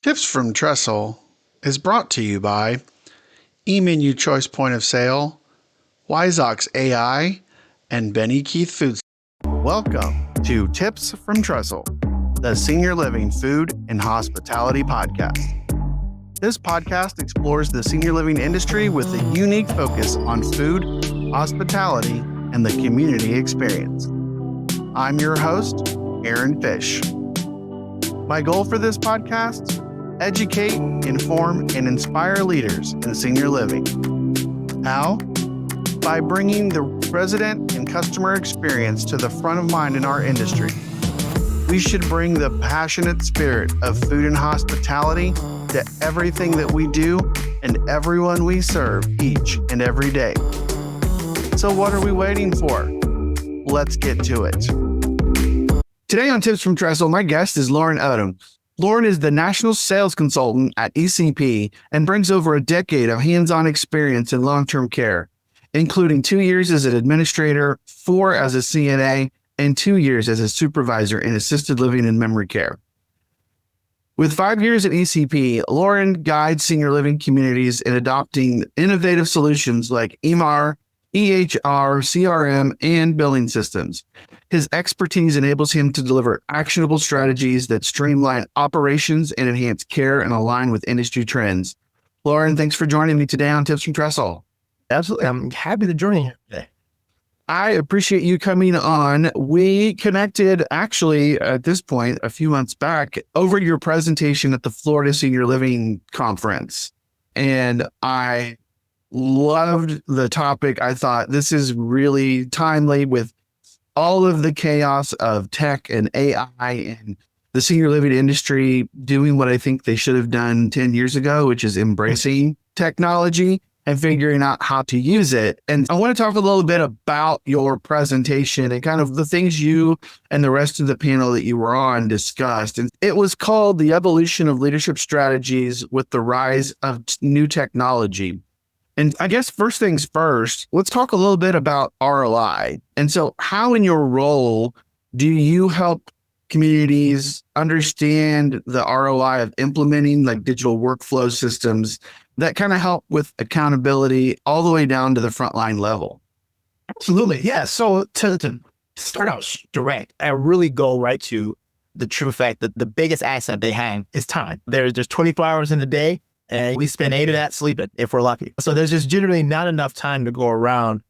Tips from Trestle is brought to you by eMenu Choice Point of Sale, Wizox AI, and Benny Keith Foods. Welcome to Tips from Trestle, the Senior Living Food and Hospitality Podcast. This podcast explores the senior living industry with a unique focus on food, hospitality, and the community experience. I'm your host, Aaron Fish. My goal for this podcast: educate, inform, and inspire leaders in senior living. How? By bringing the resident and customer experience to the front of mind in our industry. We should bring the passionate spirit of food and hospitality to everything that we do and everyone we serve each and every day. So what are we waiting for? Let's get to it. Today on Tips from Trestle, my guest is Loren Odom. Loren is the National Sales Consultant at ECP and brings over a decade of hands-on experience in long-term care, including 2 years as an administrator, 4 as a CNA, and 2 years as a supervisor in assisted living and memory care. With 5 years at ECP, Loren guides senior living communities in adopting innovative solutions like eMAR, EHR, CRM, and billing systems. His expertise enables him to deliver actionable strategies that streamline operations and enhance care and align with industry trends. Loren, thanks for joining me today on Tips from Trestle. Absolutely. I'm happy to join you today. I appreciate you coming on. We connected actually at this point a few months back over your presentation at the Florida Senior Living Conference. And I loved the topic. I thought this is really timely with all of the chaos of tech and AI and the senior living industry doing what I think they should have done 10 years ago, which is embracing technology and figuring out how to use it. And I want to talk a little bit about your presentation and kind of the things you and the rest of the panel that you were on discussed. And it was called The Evolution of Leadership Strategies with the Rise of New Technology. And I guess first things first, let's talk a little bit about ROI. And so how in your role do you help communities understand the ROI of implementing like digital workflow systems that kind of help with accountability all the way down to the frontline level? Absolutely. Yeah. So to start out direct, I really go right to the true fact that the biggest asset they have is time. There's 24 hours in a day, and we spend 8 of that sleeping if we're lucky. So there's just generally not enough time to go around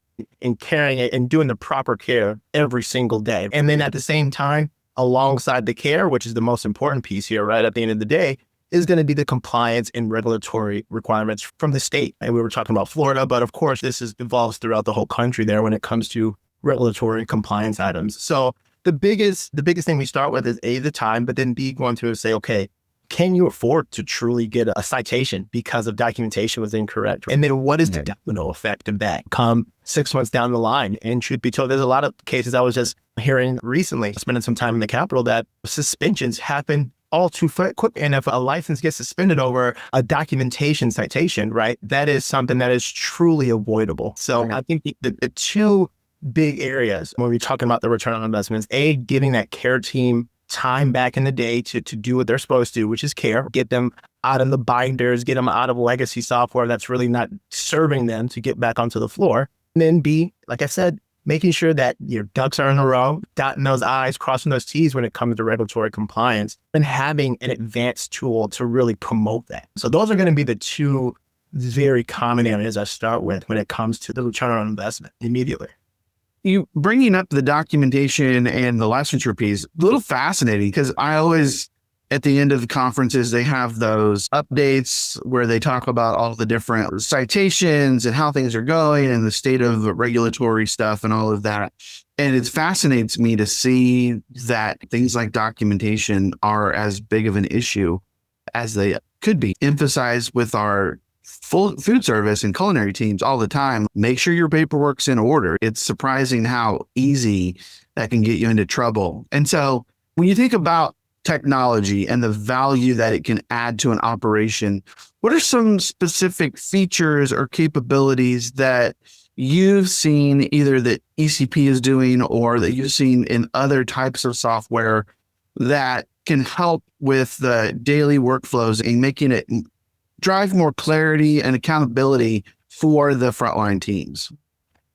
and carrying it and doing the proper care every single day. And then at the same time, alongside the care, which is the most important piece here, right at the end of the day, is going to be the compliance and regulatory requirements from the state. And we were talking about Florida, but of course, evolves throughout the whole country there when it comes to regulatory compliance items. So the biggest thing we start with is A, the time, but then B, going through and say, okay, can you afford to truly get a citation because of documentation was incorrect? And then what is the domino effect of that come 6 months down the line? And truth be told, there's a lot of cases I was just hearing recently, spending some time in the Capitol, that suspensions happen all too quick. And if a license gets suspended over a documentation citation, right, that is something that is truly avoidable. So I think the two big areas when we're talking about the return on investments, A, getting that care team time back in the day to do what they're supposed to, which is care, get them out of the binders, get them out of legacy software that's really not serving them to get back onto the floor. And then B, like I said, making sure that your ducks are in a row, dotting those I's, crossing those T's when it comes to regulatory compliance, and having an advanced tool to really promote that. So those are going to be the two very common areas I start with when it comes to the return on investment immediately. You bringing up the documentation and the licensure piece, a little fascinating because I always, at the end of the conferences, they have those updates where they talk about all the different citations and how things are going and the state of the regulatory stuff and all of that. And it fascinates me to see that things like documentation are as big of an issue as they could be. Emphasized with our full food service and culinary teams all the time. Make sure your paperwork's in order. It's surprising how easy that can get you into trouble. And so when you think about technology and the value that it can add to an operation, what are some specific features or capabilities that you've seen either that ECP is doing or that you've seen in other types of software that can help with the daily workflows and making it drive more clarity and accountability for the frontline teams?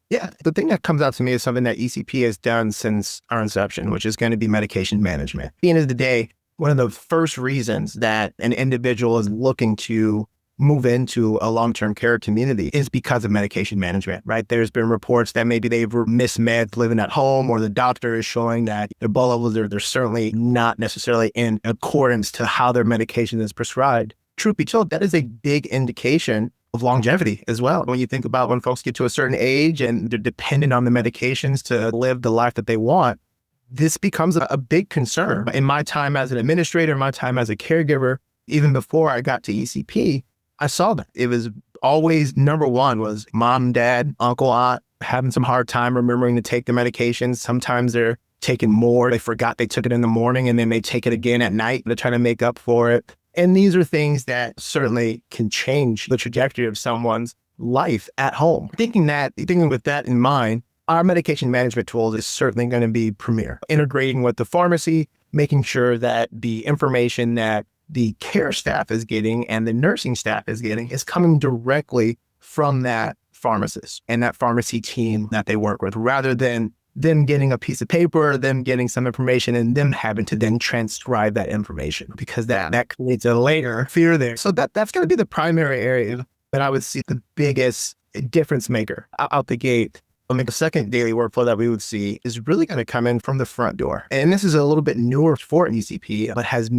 Yeah, the thing that comes out to me is something that ECP has done since our inception, which is going to be medication management. At the end of the day, one of the first reasons that an individual is looking to move into a long-term care community is because of medication management, right? There's been reports that maybe they've missed meds living at home, or the doctor is showing that their blood levels they're certainly not necessarily in accordance to how their medication is prescribed. Truth be told, that is a big indication of longevity as well. When you think about when folks get to a certain age and they're dependent on the medications to live the life that they want, this becomes a big concern. In my time as an administrator, my time as a caregiver, even before I got to ECP, I saw that. It was always number one was mom, dad, uncle, aunt, having some hard time remembering to take the medications. Sometimes they're taking more. They forgot they took it in the morning and then they take it again at night to try to make up for it. And these are things that certainly can change the trajectory of someone's life at home. Thinking with that in mind, our medication management tool is certainly going to be premier. Integrating with the pharmacy, making sure that the information that the care staff is getting and the nursing staff is getting is coming directly from that pharmacist and that pharmacy team that they work with, rather than them getting a piece of paper, them getting some information, and them having to then transcribe that information, because that creates a layer fear there. So that's going to be the primary area that I would see the biggest difference maker out the gate. I mean, the second daily workflow that we would see is really going to come in from the front door. And this is a little bit newer for ECP, but has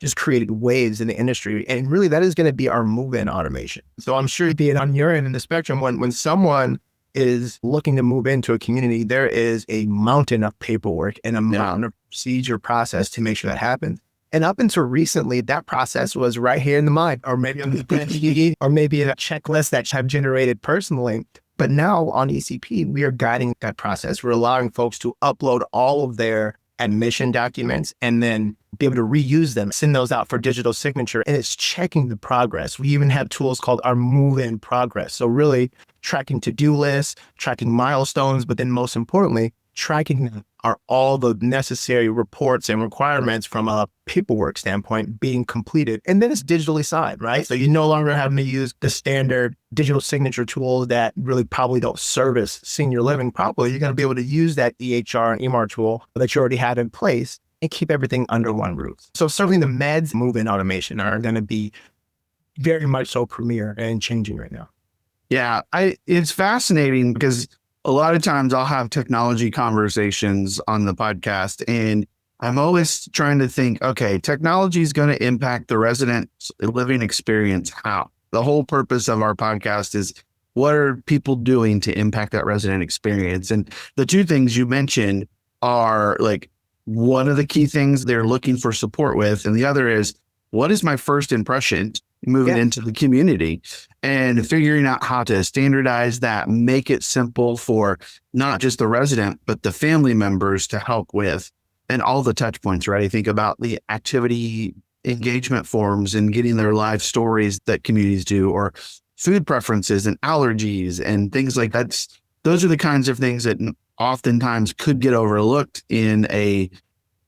just created waves in the industry. And really that is going to be our move-in automation. So I'm sure being on your end in the spectrum, when someone is looking to move into a community, there is a mountain of paperwork and a mountain of procedure process to make sure that happens. And up until recently, that process was right here in the mind, or maybe on the or maybe a checklist that I've generated personally. But now on ECP, we are guiding that process. We're allowing folks to upload all of their admission documents and then be able to reuse them, send those out for digital signature, and it's checking the progress. We even have tools called our move-in progress. So really tracking to-do lists, tracking milestones, but then most importantly, tracking all the necessary reports and requirements from a paperwork standpoint being completed. And then it's digitally signed, right? So you're no longer having to use the standard digital signature tools that really probably don't service senior living properly. You're going to be able to use that EHR and eMAR tool that you already have in place and keep everything under one roof. So certainly the meds move-in automation are going to be very much so premier and changing right now. Yeah, it's fascinating because a lot of times I'll have technology conversations on the podcast, and I'm always trying to think, okay, technology is going to impact the resident living experience. How? The whole purpose of our podcast is what are people doing to impact that resident experience? And the two things you mentioned are like one of the key things they're looking for support with. And the other is, what is my first impression moving into the community, and figuring out how to standardize that, make it simple for not just the resident, but the family members to help with, and all the touch points, right? I think about the activity engagement forms and getting their live stories that communities do, or food preferences and allergies and things like that. Those are the kinds of things that oftentimes could get overlooked in a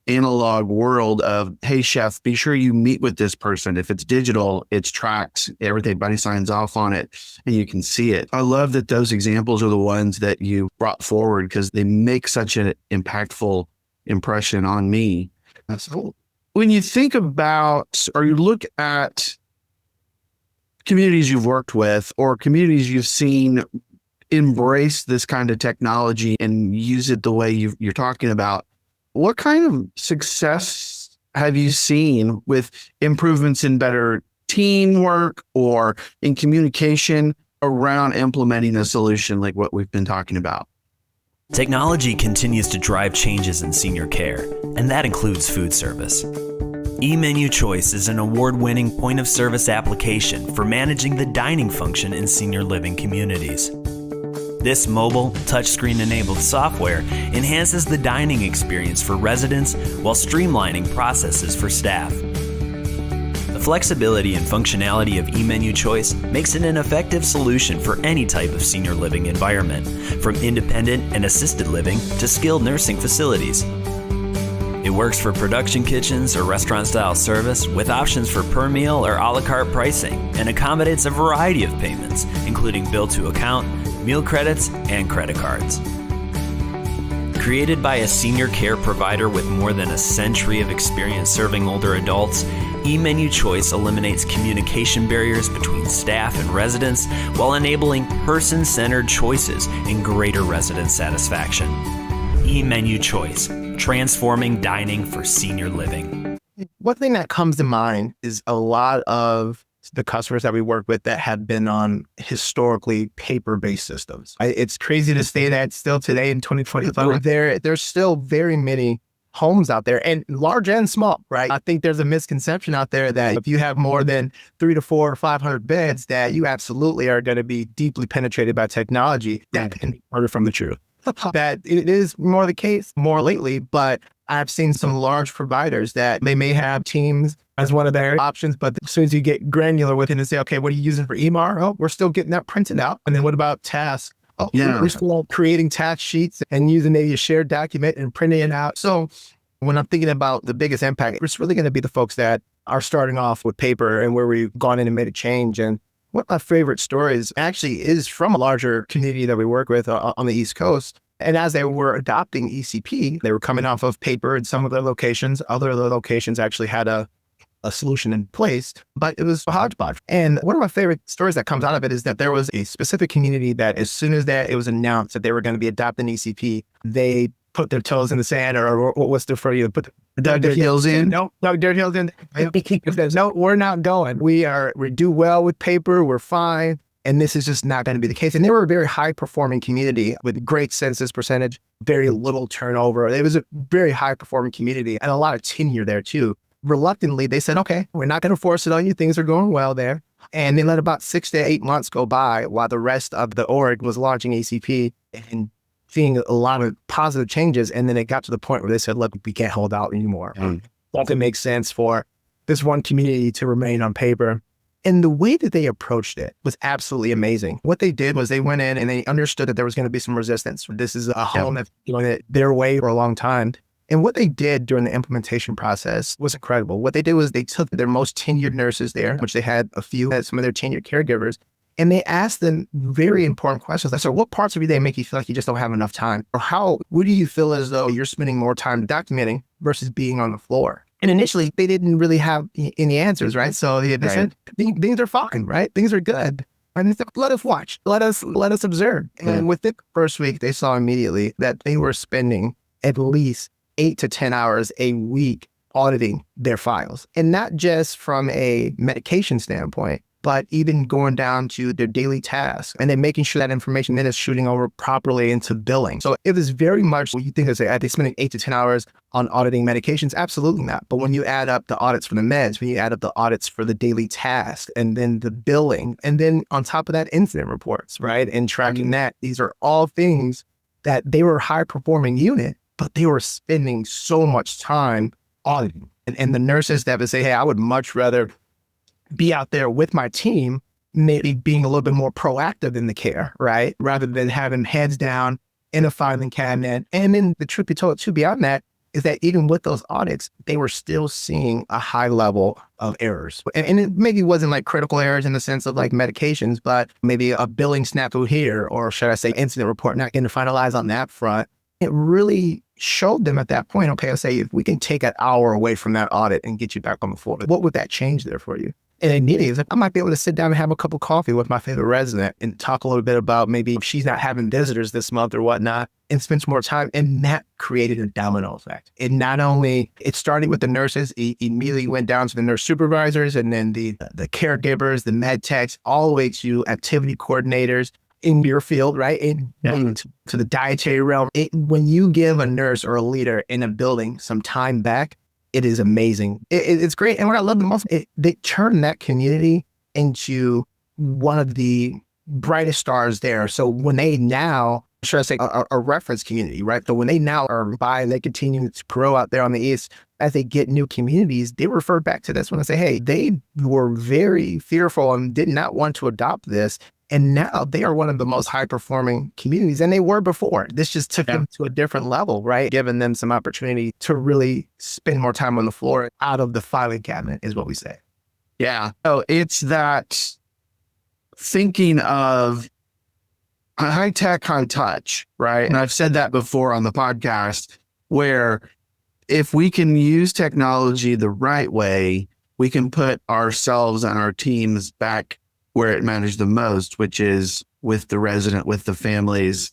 analog world of, hey, chef, be sure you meet with this person. If it's digital, it's tracked, everybody signs off on it and you can see it. I love that those examples are the ones that you brought forward because they make such an impactful impression on me. So when you think about, or you look at communities you've worked with or communities you've seen embrace this kind of technology and use it the way you're talking about, what kind of success have you seen with improvements in better teamwork or in communication around implementing a solution like what we've been talking about? Technology continues to drive changes in senior care, and that includes food service. eMenu Choice is an award-winning point-of-service application for managing the dining function in senior living communities. This mobile, touchscreen-enabled software enhances the dining experience for residents while streamlining processes for staff. The flexibility and functionality of eMenu Choice makes it an effective solution for any type of senior living environment, from independent and assisted living to skilled nursing facilities. It It works for production kitchens or restaurant-style service with options for per meal or a la carte pricing and accommodates a variety of payments, including bill to account, meal credits, and credit cards. Created by a senior care provider with more than a century of experience serving older adults, eMenu Choice eliminates communication barriers between staff and residents while enabling person-centered choices and greater resident satisfaction. eMenu Choice, transforming dining for senior living. One thing that comes to mind is a lot of the customers that we work with that have been on historically paper-based systems. It's crazy to say that still today in 2025, there's still very many homes out there, and large and small, right? I think there's a misconception out there that if you have more than 300 to 400 or 500 beds, that you absolutely are going to be deeply penetrated by technology. That can be further from the truth. That it is more the case more lately, but I've seen some large providers that they may have Teams as one of their options, but as soon as you get granular with it and say, okay, what are you using for eMAR? Oh, we're still getting that printed out. And then what about tasks? Oh, yeah, we're still creating task sheets and using maybe a shared document and printing it out. So when I'm thinking about the biggest impact, it's really going to be the folks that are starting off with paper and where we've gone in and made a change. And one of my favorite stories actually is from a larger community that we work with on the East Coast. And as they were adopting ECP, they were coming off of paper in some of their locations. Other of the locations actually had a solution in place, but it was a hodgepodge. And one of my favorite stories that comes out of it is that there was a specific community that as soon as that it was announced that they were going to be adopting ECP, they put their toes in the sand, or what's the phrase? Put dug their heels in. No, dug their heels in. No, we're not going. We do well with paper. We're fine. And this is just not going to be the case. And they were a very high performing community with great census percentage, very little turnover. It was a very high performing community and a lot of tenure there too. Reluctantly, they said, okay, we're not going to force it on you. Things are going well there. And they let about 6 to 8 months go by while the rest of the org was launching ACP and seeing a lot of positive changes. And then it got to the point where they said, look, we can't hold out anymore. It makes sense for this one community to remain on paper. And the way that they approached it was absolutely amazing. What they did was they went in and they understood that there was going to be some resistance. This is a home that's doing it their way for a long time. And what they did during the implementation process was incredible. What they did was they took their most tenured nurses there, which they had a few, had some of their tenured caregivers, and they asked them very important questions. Like, so what parts of your day make you feel like you just don't have enough time? Or what do you feel as though you're spending more time documenting versus being on the floor? And initially, they didn't really have any answers, right? So they said, things are fine, right? Things are good. And they said, let us watch, let us observe. And within the first week, they saw immediately that they were spending at least 8 to 10 hours a week auditing their files. And not just from a medication standpoint, but even going down to their daily tasks and then making sure that information then is shooting over properly into billing. So it was very much what you think is, are they spending 8 to 10 hours on auditing medications? Absolutely not. But when you add up the audits for the meds, when you add up the audits for the daily tasks and then the billing, and then on top of that, incident reports, right? And tracking that, these are all things that they were a high performing unit, but they were spending so much time auditing. And the nurses that would say, hey, I would much rather be out there with my team, maybe being a little bit more proactive in the care, right? Rather than having heads down in a filing cabinet. And then the truth be told, too, beyond that, is that even with those audits, they were still seeing a high level of errors. And it maybe wasn't like critical errors in the sense of like medications, but maybe a billing snafu here, or should I say incident report not getting finalized on that front. It really showed them at that point, okay, I'll say, if we can take an hour away from that audit and get you back on the floor, what would that change there for you? And immediately, it's like, I might be able to sit down and have a cup of coffee with my favorite resident and talk a little bit about maybe if she's not having visitors this month or whatnot, and spend some more time. And that created a domino effect. It not only, it started with the nurses, it immediately went down to the nurse supervisors, and then the caregivers, the med techs, all the way to activity coordinators in your field, right? To the dietary realm. When you give a nurse or a leader in a building some time back, it is amazing. It's great. And what I love the most, they turn that community into one of the brightest stars there. So when they now, should I say, a reference community, right? So when they now are by and they continue to grow out there on the East, as they get new communities, they refer back to this one and say, hey, they were very fearful and did not want to adopt this. And now they are one of the most high performing communities, and they were before. This just took them to a different level, right? Giving them some opportunity to really spend more time on the floor out of the filing cabinet is what we say. Yeah. So it's that thinking of high tech, high touch, right? And I've said that before on the podcast, where if we can use technology the right way, we can put ourselves and our teams back where it matters the most, which is with the resident, with the families,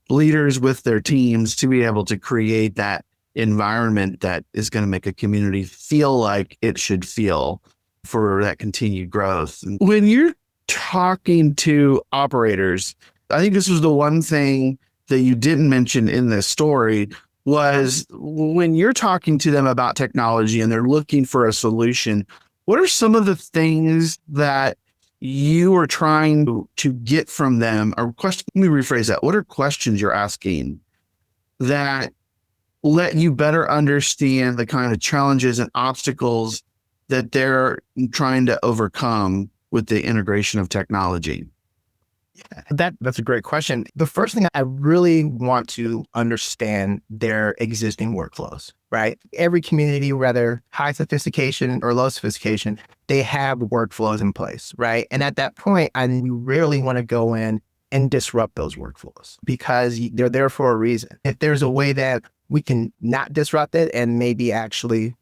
leaders with their teams, to be able to create that environment that is going to make a community feel like it should feel for that continued growth. When you're talking to operators, I think this was the one thing that you didn't mention in this story, was when you're talking to them about technology and they're looking for a solution, what are some of the things that you are trying to get from them? Or let me rephrase that. What are questions you're asking that let you better understand the kind of challenges and obstacles that they're trying to overcome with the integration of technology? That's a great question. The first thing, I really want to understand their existing workflows, right? Every community, whether high sophistication or low sophistication, they have workflows in place, right? And at that point, we rarely want to go in and disrupt those workflows because they're there for a reason. If there's a way that we can not disrupt it and maybe actually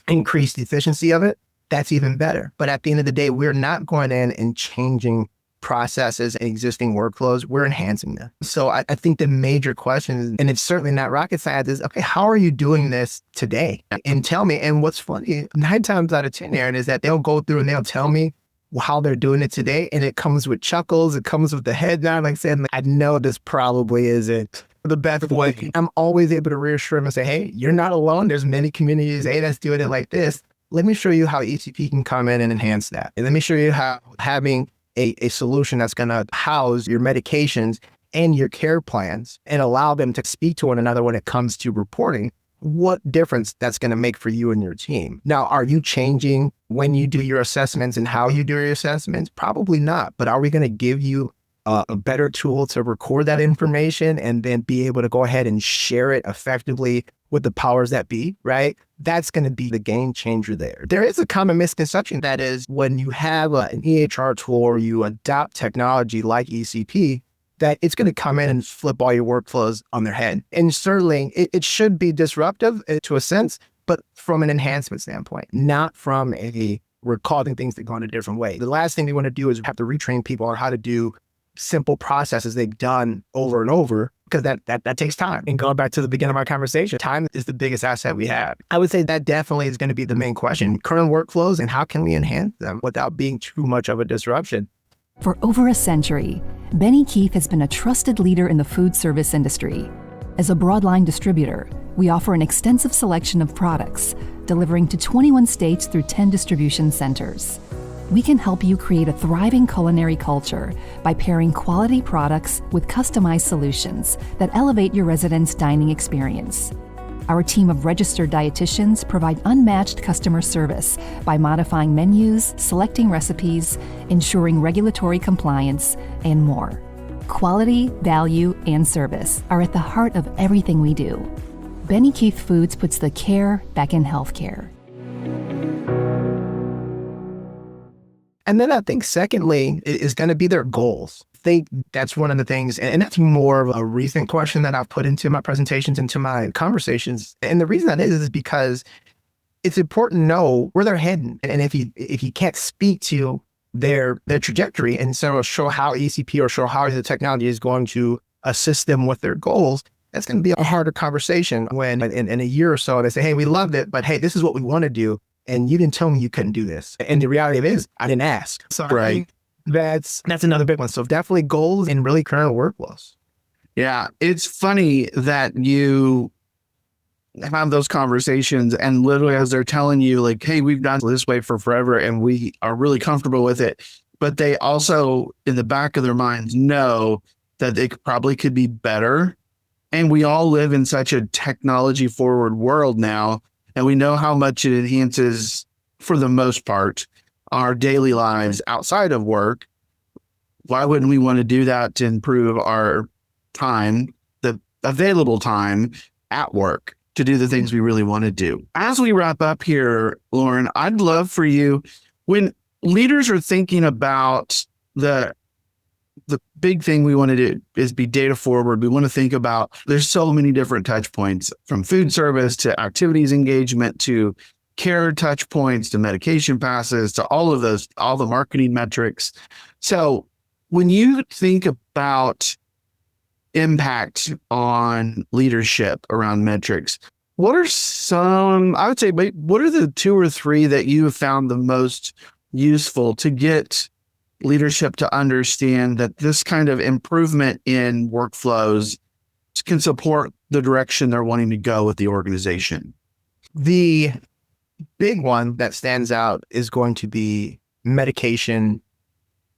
increase the efficiency of it, that's even better. But at the end of the day, we're not going in and changing processes and existing workflows, we're enhancing them. So I think the major question, and it's certainly not rocket science, is, okay, how are you doing this today? And tell me. And what's funny, 9 times out of 10, Aaron, is that they'll go through and they'll tell me how they're doing it today. And it comes with chuckles. It comes with the head down. Like I said, I know this probably isn't the best way. I'm always able to reassure them and say, hey, you're not alone. There's many communities, that's doing it like this. Let me show you how ECP can come in and enhance that. And let me show you how having a solution that's going to house your medications and your care plans and allow them to speak to one another when it comes to reporting, what difference that's going to make for you and your team. Now, are you changing when you do your assessments and how you do your assessments? Probably not. But are we going to give you a better tool to record that information and then be able to go ahead and share it effectively with the powers that be, right? That's going to be the game changer there. There is a common misconception that is when you have an EHR tool or you adopt technology like ECP, that it's going to come in and flip all your workflows on their head. And certainly it should be disruptive to a sense, but from an enhancement standpoint, not from we're causing things to go in a different way. The last thing they want to do is have to retrain people on how to do simple processes they've done over and over, because that takes time. And going back to the beginning of our conversation, time is the biggest asset we have. I would say that definitely is going to be the main question. Current workflows and how can we enhance them without being too much of a disruption? For over a century, Benny Keith has been a trusted leader in the food service industry. As a broadline distributor, we offer an extensive selection of products, delivering to 21 states through 10 distribution centers. We can help you create a thriving culinary culture by pairing quality products with customized solutions that elevate your residents' dining experience. Our team of registered dietitians provide unmatched customer service by modifying menus, selecting recipes, ensuring regulatory compliance, and more. Quality, value, and service are at the heart of everything we do. Benny Keith Foods puts the care back in healthcare. And then I think secondly is going to be their goals. I think that's one of the things, and that's more of a recent question that I've put into my presentations, into my conversations. And the reason that is because it's important to know where they're heading. And if you can't speak to their trajectory and so show how ECP or show how the technology is going to assist them with their goals, that's going to be a harder conversation when in a year or so they say, hey, we loved it, but hey, this is what we want to do. And you didn't tell me you couldn't do this. And the reality of it is, I didn't ask. So right. I think that's another big one. So definitely goals and really current workflows. Yeah. It's funny that you have those conversations and literally as they're telling you like, hey, we've done this way for forever and we are really comfortable with it. But they also in the back of their minds know that it probably could be better. And we all live in such a technology forward world now. And we know how much it enhances, for the most part, our daily lives outside of work. why wouldn't we want to do that to improve our time, the available time at work to do the things we really want to do? As we wrap up here, Loren, I'd love for you, when leaders are thinking about the big thing we want to do is be data forward. We want to think about, there's so many different touch points, from food service to activities engagement to care touch points to medication passes to all of those, all the marketing metrics. So when you think about impact on leadership around metrics, what are some, I would say, what are the 2 or 3 that you have found the most useful to get leadership to understand that this kind of improvement in workflows can support the direction they're wanting to go with the organization? The big one that stands out is going to be medication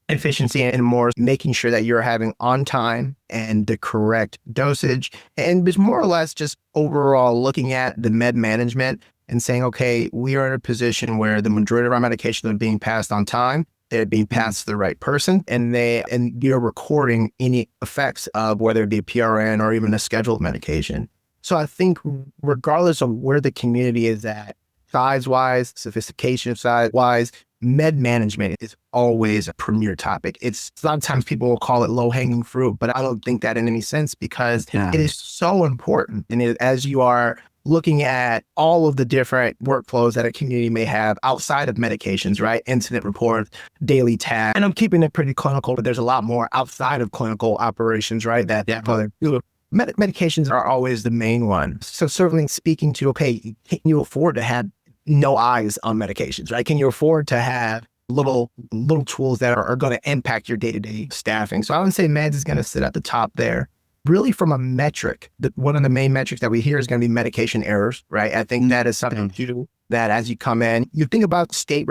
efficiency, and more making sure that you're having on time and the correct dosage. And it's more or less just overall looking at the med management and saying, okay, we are in a position where the majority of our medications are being passed on time. They're being passed to the right person, and you're recording any effects of whether it be a PRN or even a scheduled medication. So I think regardless of where the community is at, size-wise, sophistication size-wise, med management is always a premier topic. It's sometimes people will call it low-hanging fruit, but I don't think that in any sense, because it is so important. And as you are looking at all of the different workflows that a community may have outside of medications, right? Incident reports, daily tasks. And I'm keeping it pretty clinical, but there's a lot more outside of clinical operations, right? Medications are always the main one. So certainly speaking to, okay, can you afford to have no eyes on medications, right? Can you afford to have little tools that are going to impact your day-to-day staffing? So I would say meds is going to sit at the top there. Really, from a metric, one of the main metrics that we hear is going to be medication errors, right? I think that is something too, that as you come in, you think about state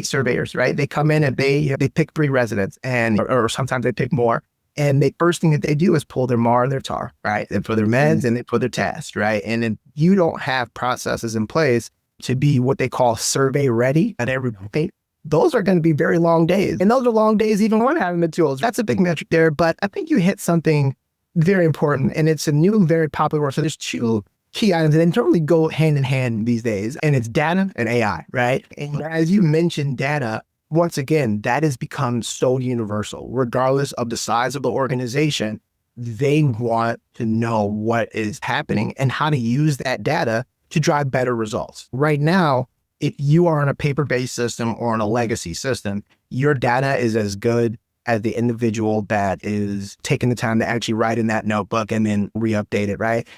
surveyors, right? They come in and they pick 3 residents, or sometimes they pick more. And the first thing that they do is pull their MAR and their TAR, right? They put their meds and they put their tasks, right? And then you don't have processes in place to be what they call survey ready at every point. Those are going to be very long days. And those are long days even when having the tools. That's a big metric there. But I think you hit something very important, and it's a new, very popular word. So there's 2 key items that internally go hand in hand these days, and it's data and AI, right? And as you mentioned, data, once again, that has become so universal. Regardless of the size of the organization, they want to know what is happening and how to use that data to drive better results. Right now, if you are on a paper-based system or on a legacy system, your data is as good as the individual that is taking the time to actually write in that notebook and then re-update it, right?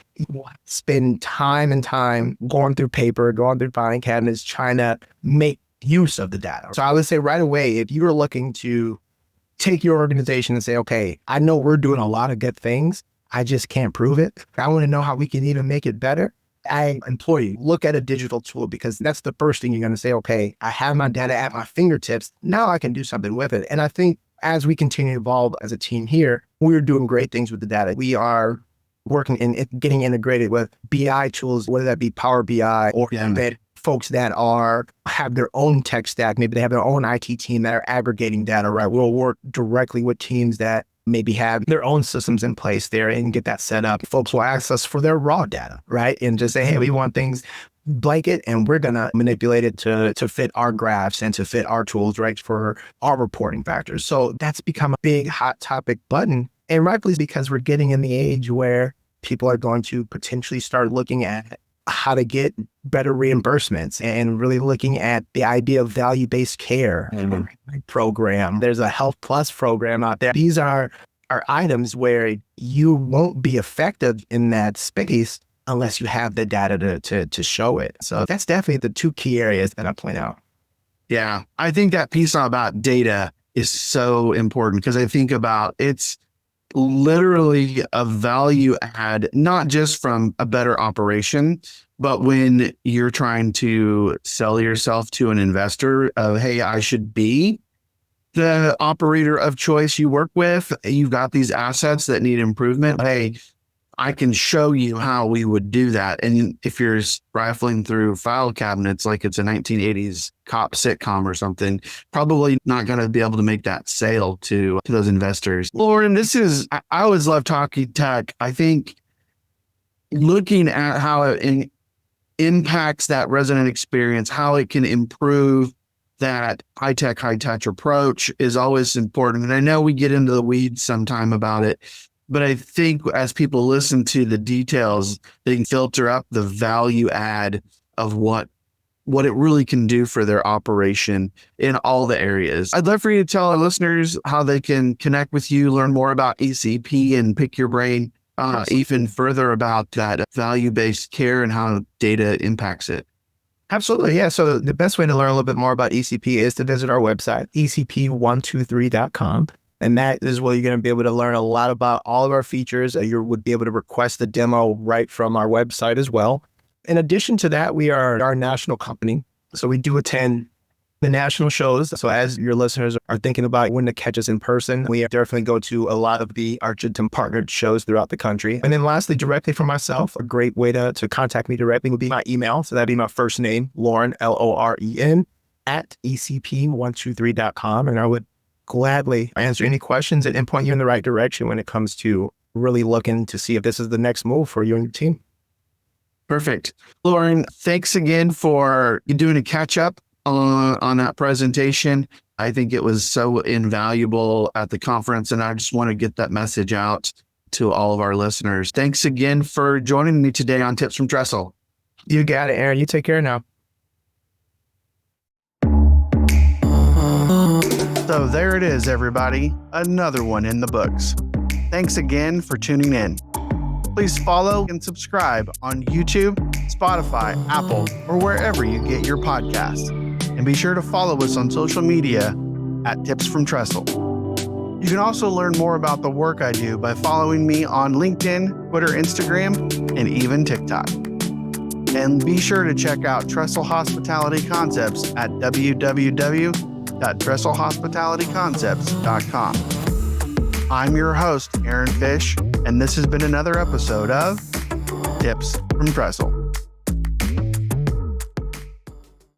Spend time and time going through paper, going through filing cabinets, trying to make use of the data. So I would say right away, if you are looking to take your organization and say, okay, I know we're doing a lot of good things, I just can't prove it. I want to know how we can even make it better. I implore you, look at a digital tool, because that's the first thing you're going to say, okay, I have my data at my fingertips. Now I can do something with it. And I think as we continue to evolve as a team here, we're doing great things with the data. We are working in getting integrated with BI tools, whether that be Power BI or folks that have their own tech stack. Maybe they have their own IT team that are aggregating data, right? We'll work directly with teams that maybe have their own systems in place there and get that set up. Folks will ask us for their raw data, right? And just say, hey, we want things blanket, and we're going to manipulate it to fit our graphs and to fit our tools, right, for our reporting factors. So that's become a big hot topic button. And rightfully, because we're getting in the age where people are going to potentially start looking at how to get better reimbursements and really looking at the idea of value-based care program. There's a Health Plus program out there. These are items where you won't be effective in that space unless you have the data to show it. So that's definitely the 2 key areas that I point out. Yeah, I think that piece about data is so important, because I think about it's literally a value add, not just from a better operation, but when you're trying to sell yourself to an investor of, hey, I should be the operator of choice you work with. You've got these assets that need improvement. Hey, I can show you how we would do that. And if you're rifling through file cabinets like it's a 1980s cop sitcom or something, probably not going to be able to make that sale to those investors. Loren, I always love talking tech. I think looking at how it impacts that resident experience, how it can improve that high-tech, high-touch approach is always important. And I know we get into the weeds sometime about it, but I think as people listen to the details, they can filter up the value add of what it really can do for their operation in all the areas. I'd love for you to tell our listeners how they can connect with you, learn more about ECP, and pick your brain even further about that value-based care and how data impacts it. Absolutely. Yeah. So the best way to learn a little bit more about ECP is to visit our website, ecp123.com. And that is where you're going to be able to learn a lot about all of our features. You would be able to request the demo right from our website as well. In addition to that, we are our national company. So we do attend the national shows. So as your listeners are thinking about when to catch us in person, we definitely go to a lot of the Argentum partnered shows throughout the country. And then lastly, directly for myself, a great way to contact me directly would be my email. So that'd be my first name, Loren, Loren, @ecp123.com. And I would gladly answer any questions and point you in the right direction when it comes to really looking to see if this is the next move for you and your team. Perfect. Loren, thanks again for doing a catch up on that presentation. I think it was so invaluable at the conference, and I just want to get that message out to all of our listeners. Thanks again for joining me today on Tips from Trestle. You got it, Aaron. You take care now. So there it is, everybody. Another one in the books. Thanks again for tuning in. Please follow and subscribe on YouTube, Spotify, Apple, or wherever you get your podcasts. And be sure to follow us on social media at Tips from Trestle. You can also learn more about the work I do by following me on LinkedIn, Twitter, Instagram, and even TikTok. And be sure to check out Trestle Hospitality Concepts at www.trestlehospitalityconcepts.com. I'm your host, Aaron Fish, and this has been another episode of Tips from Trestle.